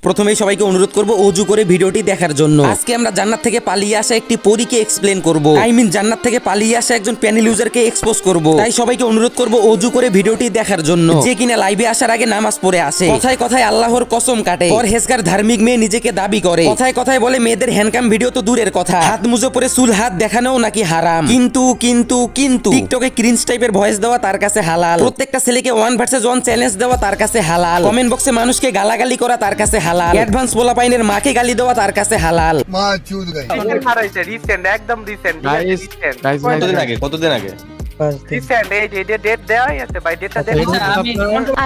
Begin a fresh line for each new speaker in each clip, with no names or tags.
প্রথমেই সবাইকে অনুরোধ করব ওযু করে ভিডিওটি দেখার জন্য। আজকে আমরা জান্নাত থেকে পালিয়ে আসা একটি পরীকে এক্সপ্লেন করব। জান্নাত থেকে পালিয়ে আসা একজন প্যানেল ইউজারকে এক্সপোজ করব। তাই সবাইকে অনুরোধ করব ওযু করে ভিডিওটি দেখার জন্য। যে কিনা লাইভে আসার আগে নামাজ পড়ে আসে, কথায় কথায় আল্লাহর কসম কাটে, পরহেজগার ধার্মিক মেয়ে নিজেকে দাবি করে, কথায় কথায় বলে মেয়েদের হ্যান্ডকাম ভিডিও তো দূরের কথা, হাত মুজো পরে চুল হাত দেখানোও নাকি হারাম। কিন্তু কিন্তু কিন্তু টিকটকে ক্রিঞ্জ টাইপের ভয়েস দেওয়া তার কাছে হালাল, প্রত্যেকটা ছেলেকে 1 ভার্সেস 1 চ্যালেঞ্জ দেওয়া তার কাছে হালাল, কমেন্ট বক্সে মানুষকে গালাগালি করা তার কাছে হালাল, অ্যাডভান্স পোলাপাইনের মাকে গালি দেওয়া তার কাছে হালাল।
মা চুদ গাই
রিসেন্ট একদম রিসেন্ট
কতদিন আগে
রিসেন্ট এই যে ডেট দেওয়া আছে ভাই, ডেটটা দেখো।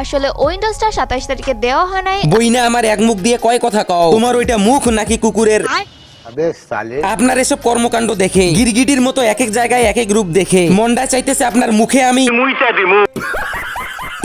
আসলে উইন্ডোজটা 27 তারিখে দেওয়া হয় নাই।
বইনা আমার এক মুখ দিয়ে কয় কথা কও, তোমার ওইটা মুখ নাকি কুকুরের? আপনার এসব কর্মকাণ্ড দেখে গিরগিটির মতো এক এক জায়গায় এক এক রূপ দেখে মনটা চাইতেছে আপনার মুখে আমি মুইটা দিমু।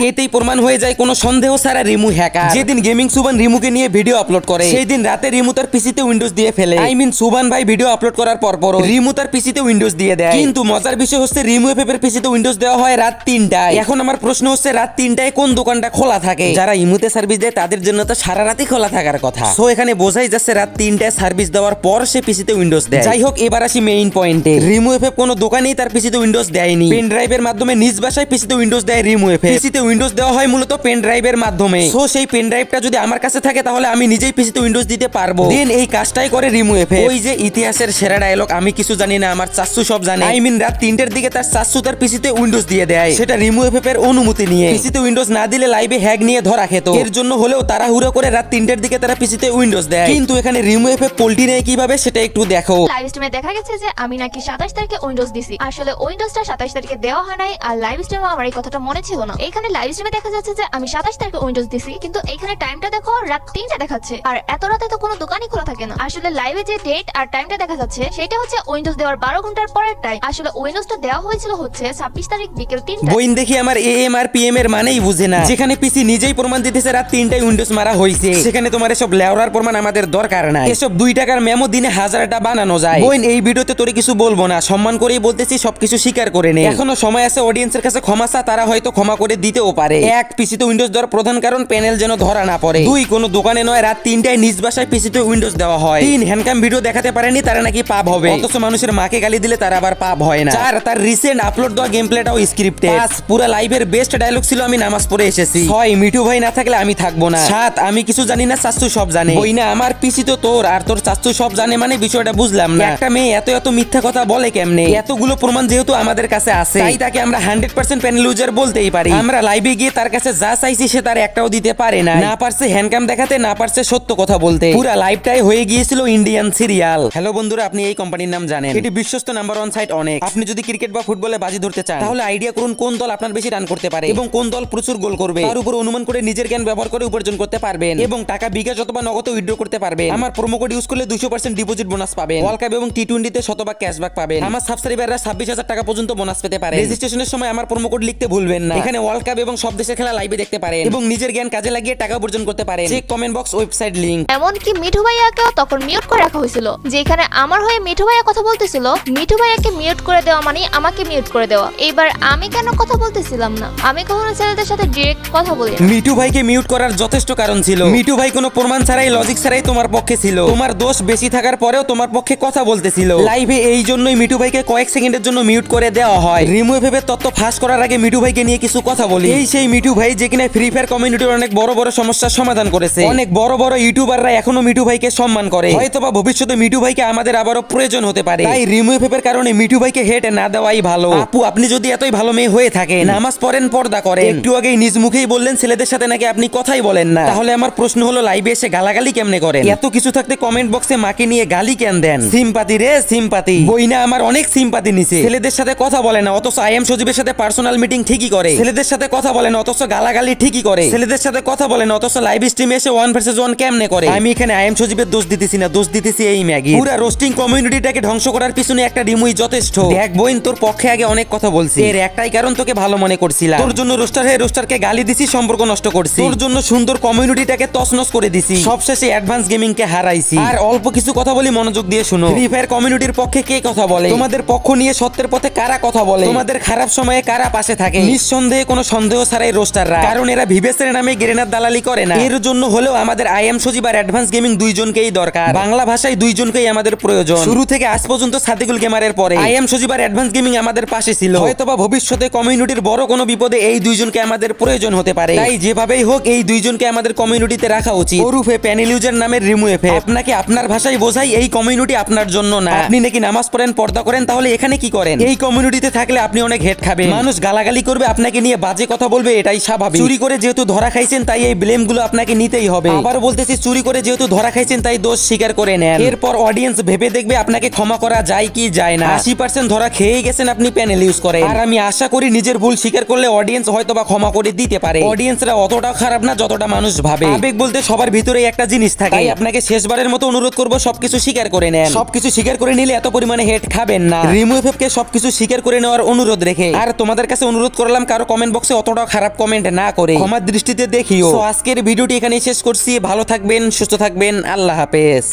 এতেই প্রমাণ হয়ে যায় কোনো সন্দেহ ছাড়া রিমু হ্যাকার। যেদিন গেমিং সুবান রিমুকে নিয়ে ভিডিও আপলোড করে সেই দিন রাতে রিমু তার পিসিতে উইন্ডোজ দিয়ে ফেলে। সুবান ভাই ভিডিও আপলোড করার পরও রিমু তার পিসিতে উইন্ডোজ দিয়ে দেয়। কিন্তু মজার বিষয় হচ্ছে রিমু এফএফ পিসিতে উইন্ডোজ দেওয়া হয় রাত 3টায়। এখন আমার প্রশ্ন হচ্ছে রাত 3টায় কোন দোকানটা খোলা থাকে? যারা ইমুতে সার্ভিস দেয় তাদের জন্য তো সারা রাতই খোলা থাকার কথা। সো এখানে বোঝাই যাচ্ছে রাত 3টায় সার্ভিস দেওয়ার পর সে পিসিতে উইন্ডোজ দেয়। যাই হোক, এবার আসি মেইন পয়েন্টে। রিমু এফএফ কোনো দোকানেই তার পিসিতে উইন্ডোজ দেয়নি। পেন ড্রাইভের মাধ্যমে নিজ বাসায় পিসিতে উইন্ডোজ দেয় রিমু এফএফ। পিসিতে উইন্ডোজ দেওয়া হয় মূলত পেন ড্রাইভের মাধ্যমে। সো সেই পেন ড্রাইভটা যদি আমার কাছে থাকে তাহলে আমি নিজেই পিসিতে উইন্ডোজ দিতে পারবো। দেন এই কাজটাই করে রিমু এফএফ। ওই যে ইতিহাসের সেরা ডায়লগ, আমি কিছু জানি না আমার চাচ্চু সব জানে। রাত 3টার দিকে তার চাচ্চু তার পিসিতে উইন্ডোজ দিয়ে দেয়, সেটা রিমু এফএফ এর অনুমতি নিয়ে। পিসিতে উইন্ডোজ না দিলে লাইভে হ্যাক নিয়ে ধরা খেত। এর জন্য হলেও তাড়াহুড়ো করে রাত 3টার দিকে তারা পিসিতে উইন্ডোজ দেয়। কিন্তু এখানে রিমু এফএফ পোল্টি নেয় কিভাবে সেটা একটু দেখো।
লাইভ স্ট্রিমে দেখা গেছে যে আমি নাকি 27 তারিখে উইন্ডোজ দিছি। আসলে উইন্ডোজটা 27 তারিখে দেওয়া হয় নাই, আর লাইভ স্ট্রিমে আমার এই কথাটা মনে ছিল না। এখানে লাইভ স্ট্রিমে দেখা যাচ্ছে যে আমি 27 তারিখে উইন্ডোজ দিছি, কিন্তু এখানে টাইমটা দেখো রাত 3টা দেখাচ্ছে। আর এত রাতে তো কোনো দোকানই খোলা থাকে না। আসলে লাইভে যে ডেট আর টাইমটা দেখা যাচ্ছে সেটা হচ্ছে উইন্ডোজ দেওয়ার 12 ঘন্টার পরের টাইম। আসলে উইন্ডোজটা দেওয়া হয়েছিল হচ্ছে 26 তারিখ বিকেল 3টা।
বইন দেখি আমার এএম আর পিএম এর মানেই বুঝে না। যেখানে পিসি নিজেই প্রমাণ দিতেছে রাত 3টায় উইন্ডোজ মারা হয়েছে, সেখানে তোমার এসব লেওরার প্রমাণ আমাদের দরকার নাই। এসব 2 টাকার মেমো দিনে 1000টা বানানো যায়। বইন এই ভিডিওতে তোরে কিছু বলবো না, সম্মান করেই বলতেছি সবকিছু স্বীকার করে নে। এখনো সময় আছে অডিয়েন্সের কাছে ক্ষমা চা, তারা হয়তো ক্ষমা করে দিতেও পারে। এক, পিসিতে উইন্ডোজ দেওয়ার প্রধান কারণ প্যানেল যেন ধরা না পড়ে। 2, কোনো দোকানে নয় রাত 3টায় নিজ বাসায় পিসিতে উইন্ডোজ দেওয়া হয়। 3, হ্যান্ডকাম ভিডিও দেখাতে পারেনি তারা নাকি পাপ হবে, অথচ মানুষের মাকে গালি দিলে তার আবার পাপ হয় না। 4, তার রিসেন্ট আপলোড দেওয়া গেম প্লেটাও স্ক্রিপ্টেড। 5, পুরো লাইভের বেস্ট ডায়লগ ছিল আমি নামাজ পড়ে এসেছি। 6, মিঠু ভাই না থাকলে আমি থাকবো না। 7, আমি কিছু জানি না চাচ্চু সব জানে। বই না আমার পিসি তো তোর, আর তোর চাচ্চু সব জানে মানে বিষয়টা বুঝলাম না। একটা মেয়ে এত এত মিথ্যা কথা বলে কেমনে? এতগুলো প্রমাণ যেহেতু আমাদের কাছে আছে তাই তাকে আমরা 100% প্যানেল ইউজার বলতেই পারি। আমরা লাইভে গিয়ে তার কাছে যা চাইছি সে তার একটাও দিতে পারে না। না পারছে হ্যান্ডকাম দেখাতে, না পারছে সত্য কথা বলতে। পুরো লাইভটাই হয়ে গিয়েছিল ইন্ডিয়ান সিরিয়াল। হ্যালো বন্ধুরা, আপনি এই কোম্পানির নাম জানেন? এটি বিশ্বস্ত নাম্বার 1 সাইট অনেক। আপনি যদি ক্রিকেট বা ফুটবলে বাজি ধরতে চান তাহলে আইডিয়া করুন কোন দল আপনার বেশি রান করতে পারে এবং কোন দল প্রচুর গোল করবে। তার উপর অনুমান করে নিজের জ্ঞান ব্যবহার করে উপার্জন করতে পারবেন এবং টাকা বিকাশ অথবা নগদে উইথড্র করতে পারবেন। আমার প্রোমো কোড ইউজ করলে 200% ডিপোজিট বোনাস পাবেন। ওয়ার্ল্ড কাপ এবং টি20তে শতভাগ ক্যাশব্যাক পাবেন। আমার সাবস্ক্রাইবাররা 26,000 টাকা পর্যন্ত বোনাস পেতে পারে। রেজিস্ট্রেশনের সময় আমার প্রোমো কোড লিখতে ভুলবেন না। এখানে ওয়ার্ল্ড কাপ এবং সব দেশের খেলা লাইভে দেখতে পারেন এবং নিজের জ্ঞান কাজে লাগিয়ে টাকা উপার্জন করতে পারেন। Check comment box, website link.
এমনকি মিঠু ভাইয়াকেও তখন মিউট করে রাখা হয়েছিল, যেখানে আমার হয়ে মিঠু ভাইয়া কথা বলতেছিল। মিঠু ভাইয়াকে মিউট করে দেওয়া মানে আমাকে মিউট করে দেওয়া। এইবার আমি কেন কথা বলতেছিলাম না? আমি কখনো ছেলেদের সাথে ডিরেক্ট কথা বলি না।
মিঠু ভাইকে মিউট করার যথেষ্ট কারণ ছিল। মিঠু ভাই কোনো প্রমাণ ছাড়াই, লজিক ছাড়াই তোমার পক্ষে ছিল। তোমার দোষ বেশি থাকার পরেও তোমার পক্ষে কথা বলতেছিল লাইভে। এই জন্যই মিঠু ভাইকে কয়েক সেকেন্ডের জন্য মিউট করে দেওয়া হয়। রিমু এফএফ তথ্য ফাঁস করার আগে মিঠু ভাইকে নিয়ে কিছু কথা বলি। এই সেই মিঠু ভাই যে কিনা ফ্রি ফায়ার কমিউনিটির অনেক বড় বড় সমস্যার সমাধান করেছে। অনেক বড় বড় ইউটিউবাররা এখনো মিঠু ভাইকে সম্মান করে। হয়তোবা ভবিষ্যতে মিঠু ভাইকে আমাদের আবারও প্রয়োজন হতে পারে। তাই রিমু এফএফ এর কারণে মিঠু ভাইকে হেট না দেওয়াই ভালো। আপু, আপনি যদি এতই ভালো মেয়ে হয়ে থাকেন, নামাজ পড়েন, পর্দা করেন, একটু আগেই নিজ মুখেই বললেন ছেলেদের সাথে নাকি আপনি কথাই বলেন না, তাহলে আমার প্রশ্ন হলো লাইভে এসে গালাগালি কেমনে করেন? এত কিছু থাকতে কমেন্ট বক্সে মাকে নিয়ে গালি কেন দেন? সিম্পাতি রে সিম্পাতি। বইনা আমার অনেক সিম্পাতি নিছে। ছেলেদের সাথে কথা বলে না অথচ আইএম সজীবের সাথে পার্সোনাল মিটিং ঠিকই করে। ছেলেদের সাথে কথা বলে না অথচ গালাগালি ঠিকই করে। ছেলেদের সাথে কথা বলে না অথচ লাইভ স্ট্রিমে এসে 1 ভার্সেস 1 কেমনে করে? আমি এখানে আইএম সজীবের দোষ দিতেছি না, দোষ দিতেছি এই ম্যাগি। পুরো রোস্টিং কমিউনিটিটাকে ধ্বংস করার পিছনে একটা রিমুই যথেষ্ট। দেখ বইন, তোর পক্ষে আগে অনেক কথা বলছি, এর একটাই কারণ তোকে ভালো মনে করছিলাম। তোর জন্য রোস্টার হয়ে রোস্টারকে গালি দিছি, সম্পর্ক নষ্ট করছি। তোর জন্য সুন্দর কমিউনিটিটাকে তছনছ করে দিছি, সবশেষে অ্যাডভান্স গেমিং কে হারাইছি। আর অল্প কিছু কথা বলি, মনোযোগ দিয়ে শুনো। ফ্রি ফায়ার কমিউনিটির পক্ষে কে কথা বলে? তোমাদের পক্ষ নিয়ে সত্যের পথে কারা কথা বলে? তোমাদের খারাপ সময়ে কারা পাশে থাকে? নিঃসন্দেহে কোনো সন্দেহ সন্দেহ ছাড়াই রোস্টাররা, কারণ এরা ভিভেসের নামে গ্রেনার দালালি করে না। এর জন্য হলেও আমাদের আইএম সজীব আর অ্যাডভান্স গেমিং দুইজনকেই দরকার। বাংলা ভাষায় দুইজনকেই আমাদের প্রয়োজন। শুরু থেকে আজ পর্যন্ত সাদিকুল গেমারের পরে আইএম সজীব আর অ্যাডভান্স গেমিং আমাদের পাশে ছিল। হয়তোবা ভবিষ্যতে কমিউনিটির বড় কোনো বিপদে এই দুইজনকে আমাদের প্রয়োজন হতে পারে। তাই যেভাবেই হোক এই দুইজনকে আমাদের কমিউনিটিতে রাখা উচিত। ওরুফে প্যানেল ইউজার নামের রিমু এফ। আপনাকে আপনার ভাষায় বোঝাই এই কমিউনিটি আপনার জন্য না। আপনি নাকি নামাজ পড়েন, পর্দা করেন, তাহলে এখানে কি করেন? এই কমিউনিটিতে থাকলে আপনি অনেক হেট খাবেন, মানুষ গালাগালি করবে, আপনাকে নিয়ে বাজে কথা বলবে, এটাই স্বাভাবিক। চুরি করে যেহেতু ধরা খাইছেন তাই এই ব্লেম গুলো আপনাকে নিতেই হবে। আবার বলতেছি, চুরি করে যেহেতু ধরা খাইছেন তাই দোষ স্বীকার করে নেন। এরপর অডিয়েন্স ভেবে দেখবে আপনাকে ক্ষমা করা যায় কি যায় না। 80% ধরা খেয়ে গেছেন আপনি প্যানেল ইউজ করেন, আর আমি আশা করি নিজের ভুল স্বীকার করলে অডিয়েন্স হয়তোবা ক্ষমা করে দিতে পারে। অডিয়েন্সরা অতটা খারাপ না যতটা মানুষ ভাবে। আবেগ বলতে সবার ভিতরেই একটা জিনিস থাকে। তাই আপনাকে শেষবারের মতো অনুরোধ করব সবকিছু স্বীকার করে নেন। সবকিছু স্বীকার করে নিলে এত পরিমাণে হেট খাবেন না। রিমু এফএফকে সবকিছু স্বীকার করে নেওয়ার অনুরোধ রেখে আর তোমাদের কাছে অনুরোধ করলাম কারো কমেন্ট বক্সে অতটা খারাপ কমেন্ট না করে ক্ষমার দৃষ্টিতে দেখিও। তো আজকের ভিডিওটি এখানেই শেষ করছি। ভালো থাকবেন, সুস্থ থাকবেন, আল্লাহ হাফেজ।